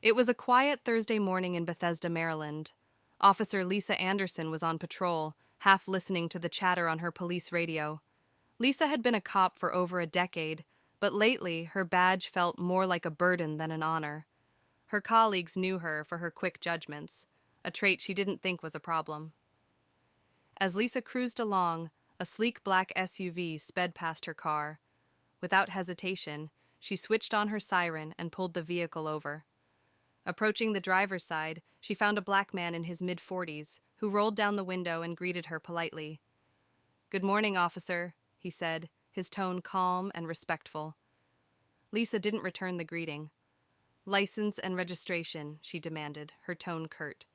It was a quiet Thursday morning in Bethesda, Maryland. Officer Lisa Anderson was on patrol, half listening to the chatter on her police radio. Lisa had been a cop for over a decade, but lately her badge felt more like a burden than an honor. Her colleagues knew her for her quick judgments, a trait she didn't think was a problem. As Lisa cruised along, a sleek black SUV sped past her car. Without hesitation, she switched on her siren and pulled the vehicle over. Approaching the driver's side, she found a black man in his mid-40s, who rolled down the window and greeted her politely. "Good morning, officer," he said, his tone calm and respectful. Lisa didn't return the greeting. "License and registration," she demanded, her tone curt.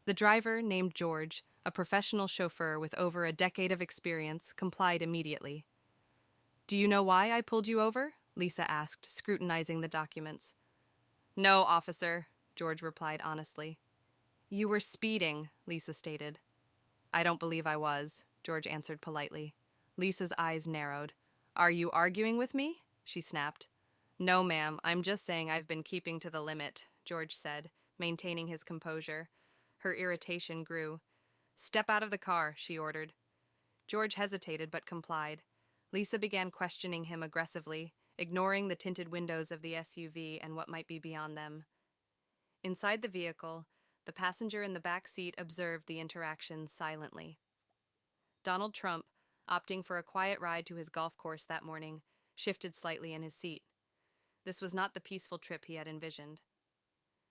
The driver, named George, a professional chauffeur with over a decade of experience, complied immediately. "Do you know why I pulled you over?" Lisa asked, scrutinizing the documents. "No, officer," George replied honestly. "You were speeding," Lisa stated. "I don't believe I was," George answered politely. Lisa's eyes narrowed. "Are you arguing with me?" she snapped. "No, ma'am, I'm just saying I've been keeping to the limit," George said, maintaining his composure. Her irritation grew. "Step out of the car," she ordered. George hesitated but complied. Lisa began questioning him aggressively, ignoring the tinted windows of the SUV and what might be beyond them. Inside the vehicle, the passenger in the back seat observed the interaction silently. Donald Trump, opting for a quiet ride to his golf course that morning, shifted slightly in his seat. This was not the peaceful trip he had envisioned.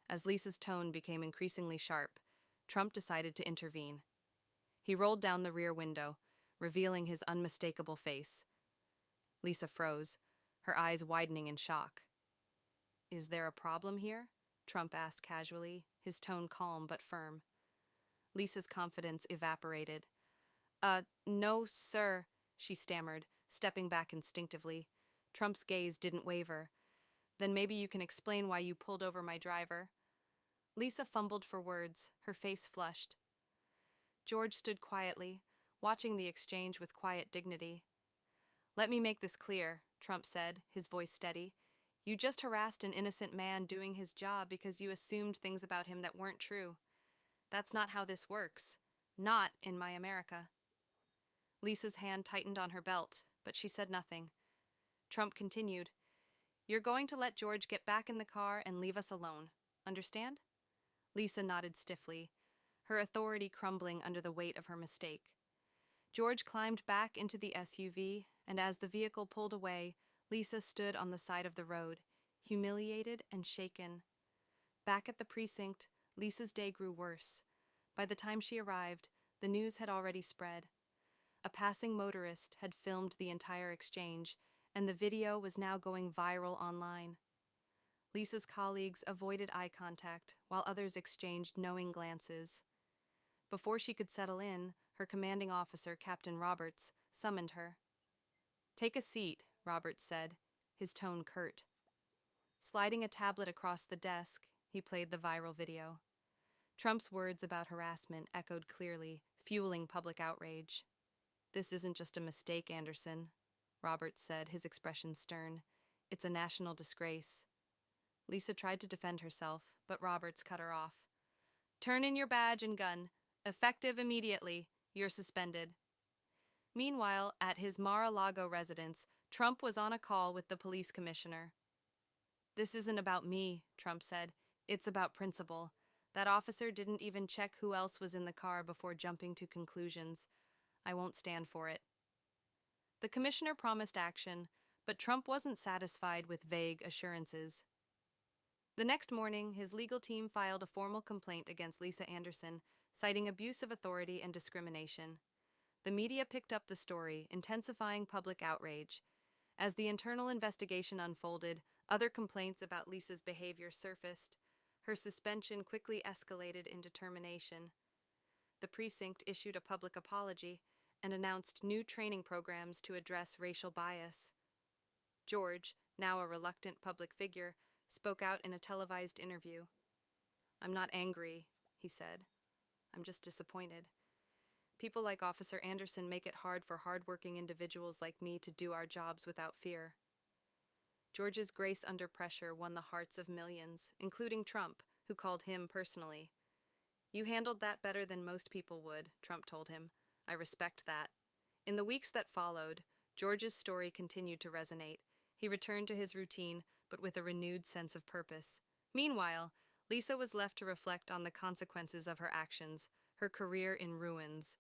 As Lisa's tone became increasingly sharp, Trump decided to intervene. He rolled down the rear window, revealing his unmistakable face. Lisa froze, her eyes widening in shock. "Is there a problem here?" Trump asked casually, his tone calm but firm. Lisa's confidence evaporated. No, sir," she stammered, stepping back instinctively. Trump's gaze didn't waver. "Then maybe you can explain why you pulled over my driver." Lisa fumbled for words, her face flushed. George stood quietly, watching the exchange with quiet dignity. "Let me make this clear," Trump said, his voice steady. "You just harassed an innocent man doing his job because you assumed things about him that weren't true. That's not how this works. Not in my America." Lisa's hand tightened on her belt, but she said nothing. Trump continued, "You're going to let George get back in the car and leave us alone. Understand?" Lisa nodded stiffly, her authority crumbling under the weight of her mistake. George climbed back into the SUV, and as the vehicle pulled away, Lisa stood on the side of the road, humiliated and shaken. Back at the precinct, Lisa's day grew worse. By the time she arrived, the news had already spread. A passing motorist had filmed the entire exchange, and the video was now going viral online. Lisa's colleagues avoided eye contact, while others exchanged knowing glances. Before she could settle in, her commanding officer, Captain Roberts, summoned her. "Take a seat," Roberts said, his tone curt. Sliding a tablet across the desk, he played the viral video. Trump's words about harassment echoed clearly, fueling public outrage. "This isn't just a mistake, Anderson," Roberts said, his expression stern. "It's a national disgrace." Lisa tried to defend herself, but Roberts cut her off. "Turn in your badge and gun. Effective immediately. You're suspended." Meanwhile, at his Mar-a-Lago residence, Trump was on a call with the police commissioner. "This isn't about me," Trump said. "It's about principle. That officer didn't even check who else was in the car before jumping to conclusions. I won't stand for it." The commissioner promised action, but Trump wasn't satisfied with vague assurances. The next morning, his legal team filed a formal complaint against Lisa Anderson, citing abuse of authority and discrimination. The media picked up the story, intensifying public outrage. As the internal investigation unfolded, other complaints about Lisa's behavior surfaced. Her suspension quickly escalated into termination. The precinct issued a public apology and announced new training programs to address racial bias. George, now a reluctant public figure, spoke out in a televised interview. "I'm not angry," he said. "I'm just disappointed. People like Officer Anderson make it hard for hardworking individuals like me to do our jobs without fear." George's grace under pressure won the hearts of millions, including Trump, who called him personally. "You handled that better than most people would," Trump told him. "I respect that." In the weeks that followed, George's story continued to resonate. He returned to his routine, but with a renewed sense of purpose. Meanwhile, Lisa was left to reflect on the consequences of her actions, her career in ruins,